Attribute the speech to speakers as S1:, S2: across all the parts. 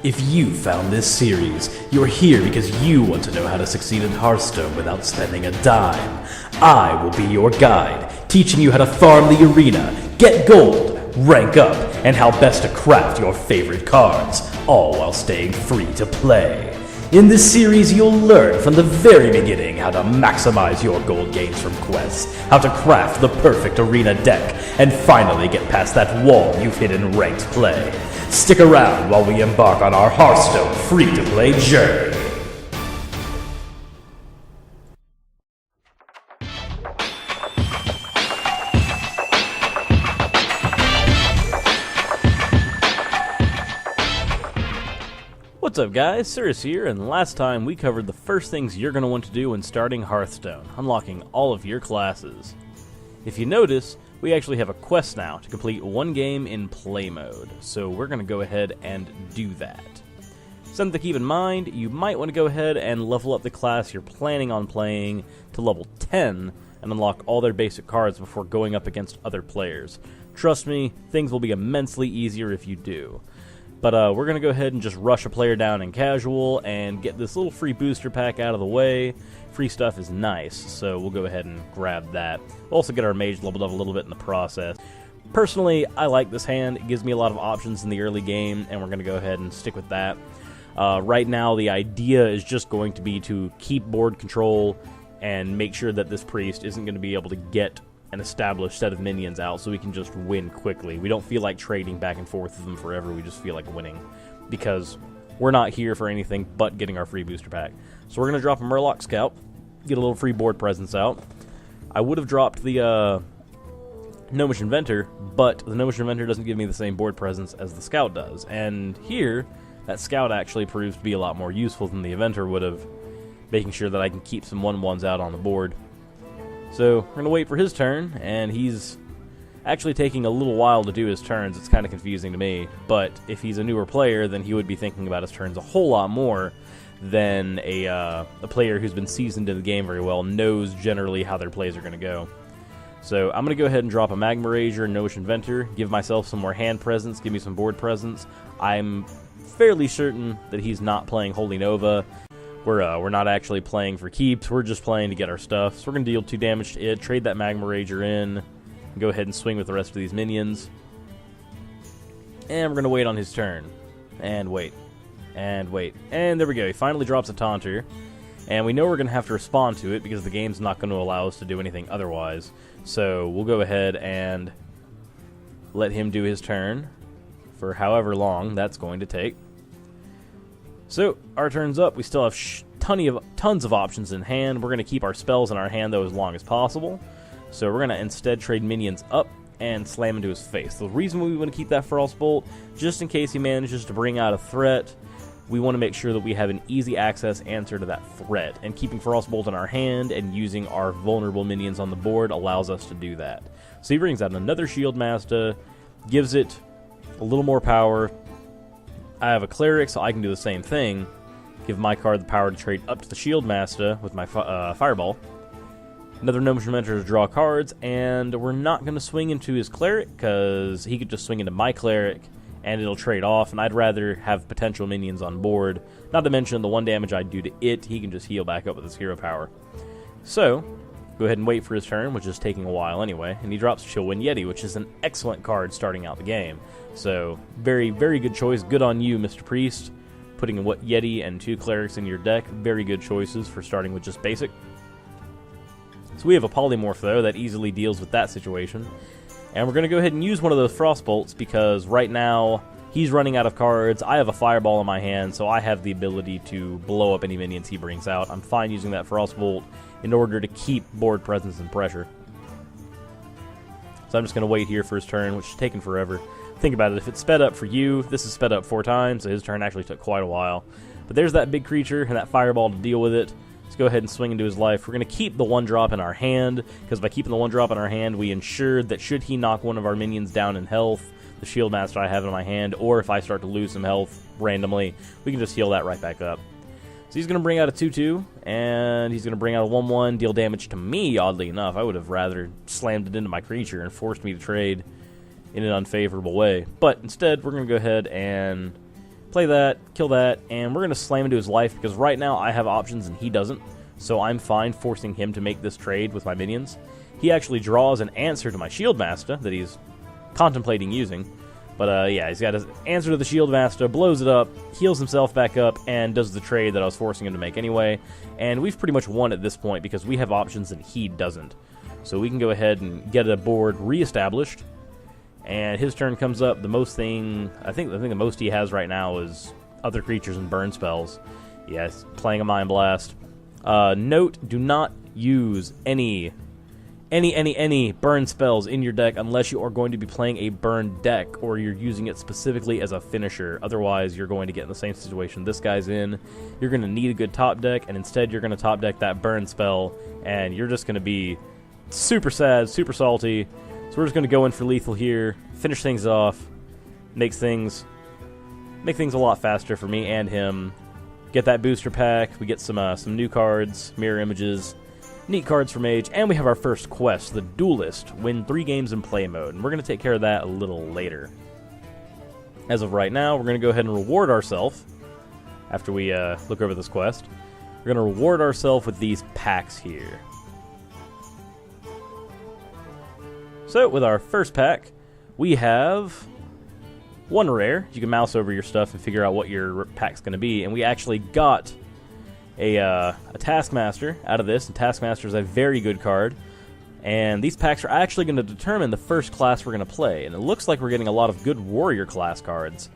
S1: If you found this series, you're here because you want to know how to succeed in Hearthstone without spending a dime. I will be your guide, teaching you how to farm the arena, get gold, rank up, and how best to craft your favorite cards, all while staying free to play. In this series, you'll learn from the very beginning how to maximize your gold gains from quests, how to craft the perfect arena deck, and finally get past that wall you've hit in ranked play. Stick around while we embark on our Hearthstone free-to-play journey.
S2: What's up guys, Cirrus here, and last time we covered the first things you're going to want to do when starting Hearthstone, unlocking all of your classes. If you notice, we actually have a quest now to complete one game in play mode, so we're going to go ahead and do that. Something to keep in mind, you might want to go ahead and level up the class you're planning on playing to level 10 and unlock all their basic cards before going up against other players. Trust me, things will be immensely easier if you do. But we're going to go ahead and just rush a player down in casual and get this little free booster pack out of the way. Free stuff is nice, so we'll go ahead and grab that. We'll also get our mage leveled up a little bit in the process. Personally, I like this hand. It gives me a lot of options in the early game, and we're going to go ahead and stick with that. Right now, the idea is just going to be to keep board control and make sure that this priest isn't going to be able to get an established set of minions out so we can just win quickly. We don't feel like trading back and forth with them forever, we just feel like winning. Because we're not here for anything but getting our free booster pack. So we're going to drop a Murloc Scout, get a little free board presence out. I would have dropped the Gnomish Inventor, but the Gnomish Inventor doesn't give me the same board presence as the Scout does. And here, that Scout actually proves to be a lot more useful than the Inventor would have, making sure that I can keep some 1/1s out on the board. So, we're going to wait for his turn, and he's actually taking a little while to do his turns. It's kind of confusing to me, but if he's a newer player, then he would be thinking about his turns a whole lot more than a player who's been seasoned in the game very well, knows generally how their plays are going to go. So, I'm going to go ahead and drop a Magma Rager and Gnomish Inventor, give myself some more hand presence, give me some board presence. I'm fairly certain that he's not playing Holy Nova. We're not actually playing for keeps, we're just playing to get our stuff. So we're going to deal 2 damage to it, trade that Magma Rager in, and go ahead and swing with the rest of these minions. And we're going to wait on his turn. And wait. And wait. And there we go, he finally drops a Taunter. And we know we're going to have to respond to it because the game's not going to allow us to do anything otherwise. So we'll go ahead and let him do his turn for however long that's going to take. So, our turn's up. We still have tons of options in hand. We're going to keep our spells in our hand, though, as long as possible. So, we're going to instead trade minions up and slam into his face. The reason we want to keep that Frost Bolt, just in case he manages to bring out a threat, we want to make sure that we have an easy access answer to that threat. And keeping Frost Bolt in our hand and using our vulnerable minions on the board allows us to do that. So, he brings out another Shield Master, gives it a little more power. I have a Cleric, so I can do the same thing. Give my card the power to trade up to the Shield Master with my Fireball. Another Gnomish Inventor to draw cards, and we're not going to swing into his Cleric, because he could just swing into my Cleric, and it'll trade off, and I'd rather have potential minions on board. Not to mention the 1 damage I do to it, he can just heal back up with his hero power. So, go ahead and wait for his turn, which is taking a while anyway, and he drops Chillwind Yeti, which is an excellent card starting out the game. So, very, very good choice. Good on you, Mr. Priest. Putting a Yeti and 2 Clerics in your deck. Very good choices for starting with just basic. So we have a Polymorph, though, that easily deals with that situation. And we're going to go ahead and use one of those Frost Bolts, because right now, he's running out of cards. I have a Fireball in my hand, so I have the ability to blow up any minions he brings out. I'm fine using that Frost Bolt in order to keep board presence and pressure. So I'm just going to wait here for his turn, which is taking forever. Think about it, if it's sped up for you, this is sped up 4 times, so his turn actually took quite a while. But there's that big creature and that Fireball to deal with it. Let's go ahead and swing into his life. We're going to keep the 1-drop in our hand, because by keeping the 1-drop in our hand, we ensure that should he knock one of our minions down in health, the Shield Master I have in my hand, or if I start to lose some health randomly, we can just heal that right back up. So he's going to bring out a 2/2, and he's going to bring out a 1/1, deal damage to me, oddly enough. I would have rather slammed it into my creature and forced me to trade in an unfavorable way. But instead, we're going to go ahead and play that, kill that, and we're going to slam into his life because right now I have options and he doesn't. So I'm fine forcing him to make this trade with my minions. He actually draws an answer to my Shield Master that he's contemplating using. But yeah, he's got his answer to the Shield Master, blows it up, heals himself back up, and does the trade that I was forcing him to make anyway. And we've pretty much won at this point because we have options and he doesn't. So we can go ahead and get a board reestablished. And his turn comes up. The most thing, I think the most he has right now is other creatures and burn spells. Yes, playing a Mind Blast. Note, do not use any burn spells in your deck unless you are going to be playing a burn deck or you're using it specifically as a finisher. Otherwise, you're going to get in the same situation this guy's in. You're going to need a good top deck, and instead you're going to top deck that burn spell, and you're just going to be super sad, super salty. So we're just going to go in for lethal here, finish things off, make things a lot faster for me and him. Get that booster pack. We get some new cards, mirror images, neat cards for Mage, and we have our first quest, the Duelist. Win 3 games in play mode, and we're going to take care of that a little later. As of right now, we're going to go ahead and reward ourselves after we look over this quest. We're going to reward ourselves with these packs here. So, with our first pack, we have 1 rare. You can mouse over your stuff and figure out what your pack's going to be. And we actually got a Taskmaster out of this. And Taskmaster is a very good card. And these packs are actually going to determine the first class we're going to play. And it looks like we're getting a lot of good Warrior class cards.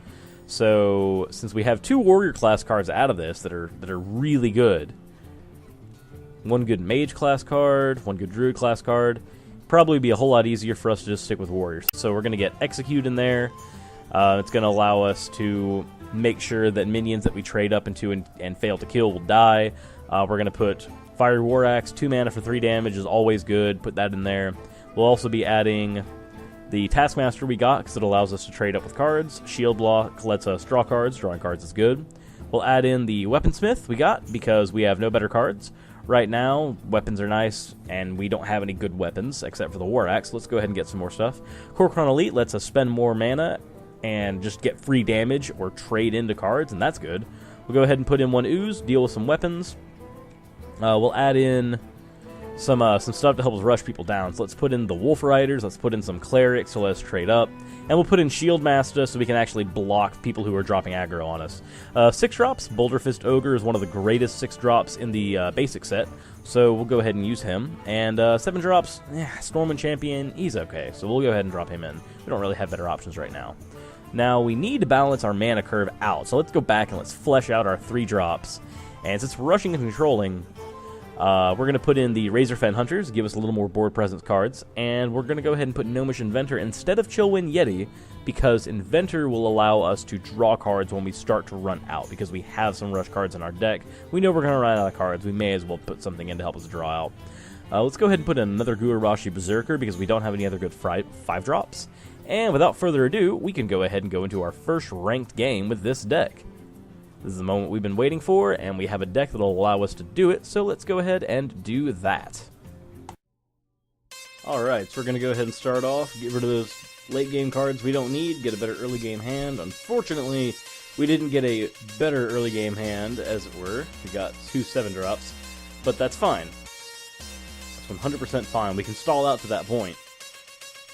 S2: So, since we have 2 Warrior class cards out of this that are really good, 1 good Mage class card, 1 good Druid class card, probably be a whole lot easier for us to just stick with Warriors. So we're going to get Execute in there. It's going to allow us to make sure that minions that we trade up into and fail to kill will die. We're going to put Fiery War Axe, 2 mana for 3 damage is always good. Put that in there. We'll also be adding the Taskmaster we got because it allows us to trade up with cards. Shield Block lets us draw cards. Drawing cards is good. We'll add in the Weaponsmith we got because we have no better cards. Right now, weapons are nice, and we don't have any good weapons except for the War Axe. Let's go ahead and get some more stuff. Kor'kron Elite lets us spend more mana and just get free damage or trade into cards, and that's good. We'll go ahead and put in 1 Ooze, deal with some weapons. We'll add in some stuff to help us rush people down. So let's put in the Wolf Riders, let's put in some Clerics to let us trade up, and we'll put in Shield Master so we can actually block people who are dropping aggro on us. 6 drops, Boulder Fist Ogre is one of the greatest 6 drops in the basic set, so we'll go ahead and use him. And 7 drops, Stormwind Champion, he's okay, so we'll go ahead and drop him in. We don't really have better options right now. Now, we need to balance our mana curve out, so let's go back and let's flesh out our 3 drops. And since we're rushing and controlling, we're going to put in the Razorfen Hunters, give us a little more board presence cards, and we're going to go ahead and put Gnomish Inventor instead of Chillwind Yeti, because Inventor will allow us to draw cards when we start to run out, because we have some rush cards in our deck. We know we're going to run out of cards, we may as well put something in to help us draw out. Let's go ahead and put in another Guarashi Berserker, because we don't have any other good 5 drops. And without further ado, we can go ahead and go into our first ranked game with this deck. This is the moment we've been waiting for, and we have a deck that will allow us to do it, so let's go ahead and do that. Alright, so we're going to go ahead and start off, get rid of those late game cards we don't need, get a better early game hand. Unfortunately, we didn't get a better early game hand, as it were. We got 2 7-drops, but that's fine. That's 100% fine. We can stall out to that point.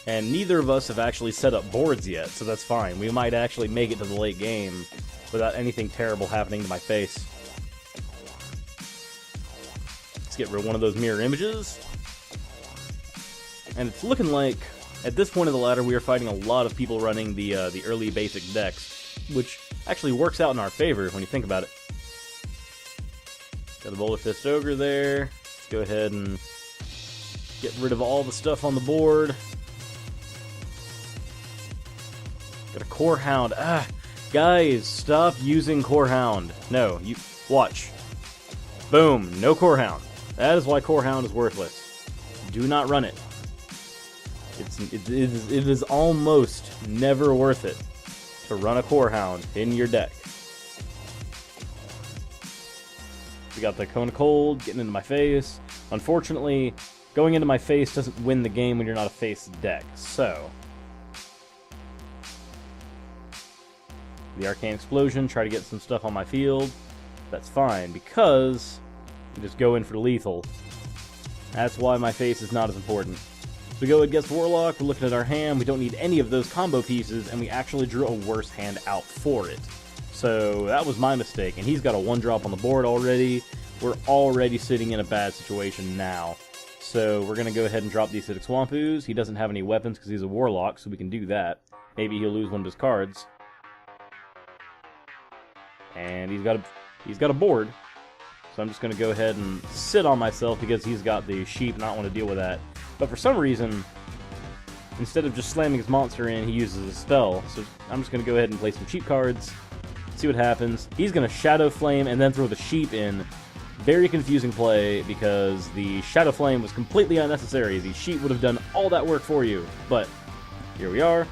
S2: And neither of us have actually set up boards yet, so that's fine. We might actually make it to the late game without anything terrible happening to my face. Let's get rid of one of those mirror images. And it's looking like, at this point of the ladder, we are fighting a lot of people running the early basic decks, which actually works out in our favor when you think about it. Got the Boulder Fist Ogre there. Let's go ahead and get rid of all the stuff on the board. Got a Core Hound. Guys, stop using Core Hound. No, you watch. Boom, no Core Hound. That is why Core Hound is worthless. Do not run it. It is almost never worth it to run a Core Hound in your deck. We got the Cone of Cold getting into my face. Unfortunately, going into my face doesn't win the game when you're not a face deck. So the Arcane Explosion, try to get some stuff on my field. That's fine, because we just go in for lethal. That's why my face is not as important. So we go against Warlock, we're looking at our hand, we don't need any of those combo pieces, and we actually drew a worse hand out for it. So that was my mistake, and he's got a 1-drop on the board already. We're already sitting in a bad situation now. So we're going to go ahead and drop the Acidic Swamp Ooze. He doesn't have any weapons because he's a Warlock, so we can do that. Maybe he'll lose one of his cards. And he's got a board. So I'm just going to go ahead and sit on myself because he's got the sheep and I don't want to deal with that. But for some reason, instead of just slamming his monster in, he uses a spell. So I'm just going to go ahead and play some cheap cards, see what happens. He's going to Shadow Flame and then throw the sheep in. Very confusing play because the Shadow Flame was completely unnecessary. The sheep would have done all that work for you. But here we are.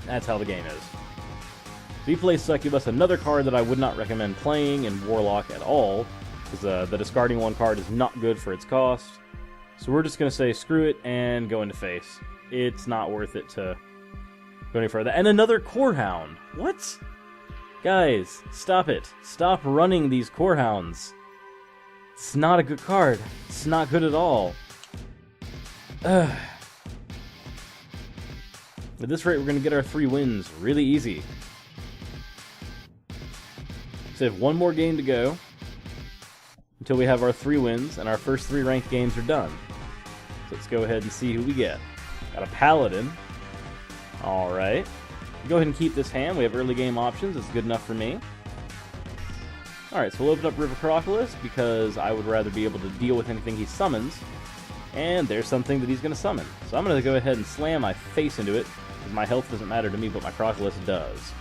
S2: That's how the game is. So he plays Succubus, another card that I would not recommend playing in Warlock at all, because the discarding one card is not good for its cost. So we're just going to say screw it and go into face. It's not worth it to go any further. And another Core Hound. What? Guys, stop it. Stop running these Core Hounds. It's not a good card. It's not good at all. At this rate, we're going to get our 3 wins really easy. So we have one more game to go until we have our 3 wins, and our first 3 ranked games are done. So let's go ahead and see who we get. Got a Paladin. Alright. Go ahead and keep this hand. We have early game options. It's good enough for me. Alright, so we'll open up River Crocodilus because I would rather be able to deal with anything he summons. And there's something that he's going to summon. So I'm going to go ahead and slam my face into it, because my health doesn't matter to me, but my Crocodilus does.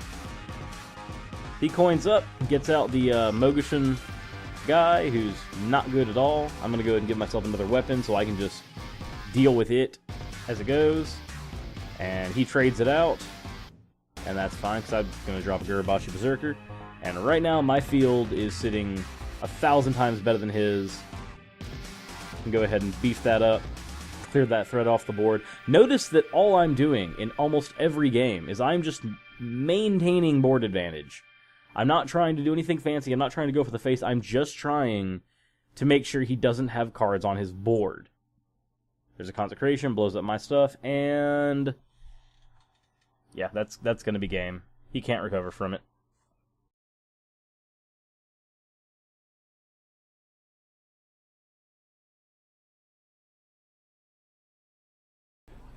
S2: He coins up, gets out the Mogashan guy, who's not good at all. I'm going to go ahead and give myself another weapon so I can just deal with it as it goes. And he trades it out, and that's fine, because I'm going to drop a Gurabashi Berserker. And right now, my field is sitting 1,000 times better than his. I can go ahead and beef that up, clear that threat off the board. Notice that all I'm doing in almost every game is I'm just maintaining board advantage. I'm not trying to do anything fancy. I'm not trying to go for the face. I'm just trying to make sure he doesn't have cards on his board. There's a Consecration, blows up my stuff, and yeah, that's going to be game. He can't recover from it.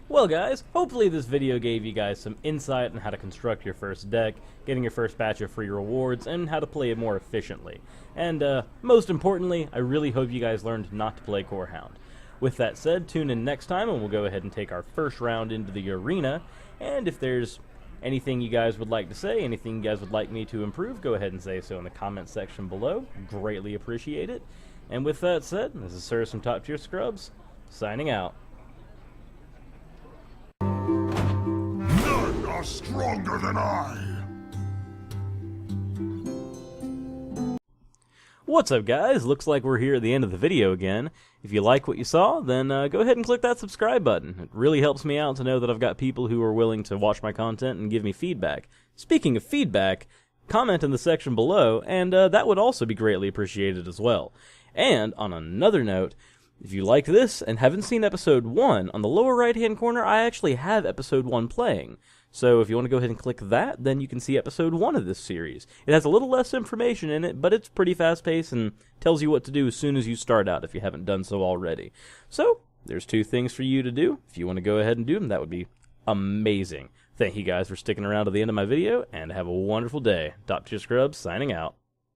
S2: Well guys, hopefully this video gave you guys some insight on how to construct your first deck, getting your first batch of free rewards, and how to play it more efficiently. And most importantly, I really hope you guys learned not to play Core Hound. With that said, tune in next time and we'll go ahead and take our first round into the arena. And if there's anything you guys would like to say, anything you guys would like me to improve, go ahead and say so in the comment section below. Greatly appreciate it. And with that said, this is Sir from Top Tier Scrubs, signing out.
S3: None are stronger than I!
S2: What's up guys, looks like we're here at the end of the video again. If you like what you saw, then go ahead and click that subscribe button. It really helps me out to know that I've got people who are willing to watch my content and give me feedback. Speaking of feedback, comment in the section below, and that would also be greatly appreciated as well. And on another note, if you like this and haven't seen episode 1, on the lower right hand corner I actually have episode 1 playing. So if you want to go ahead and click that, then you can see episode 1 of this series. It has a little less information in it, but it's pretty fast paced and tells you what to do as soon as you start out if you haven't done so already. So there's 2 things for you to do. If you want to go ahead and do them, that would be amazing. Thank you guys for sticking around to the end of my video, and have a wonderful day. Top Tier Scrubs signing out.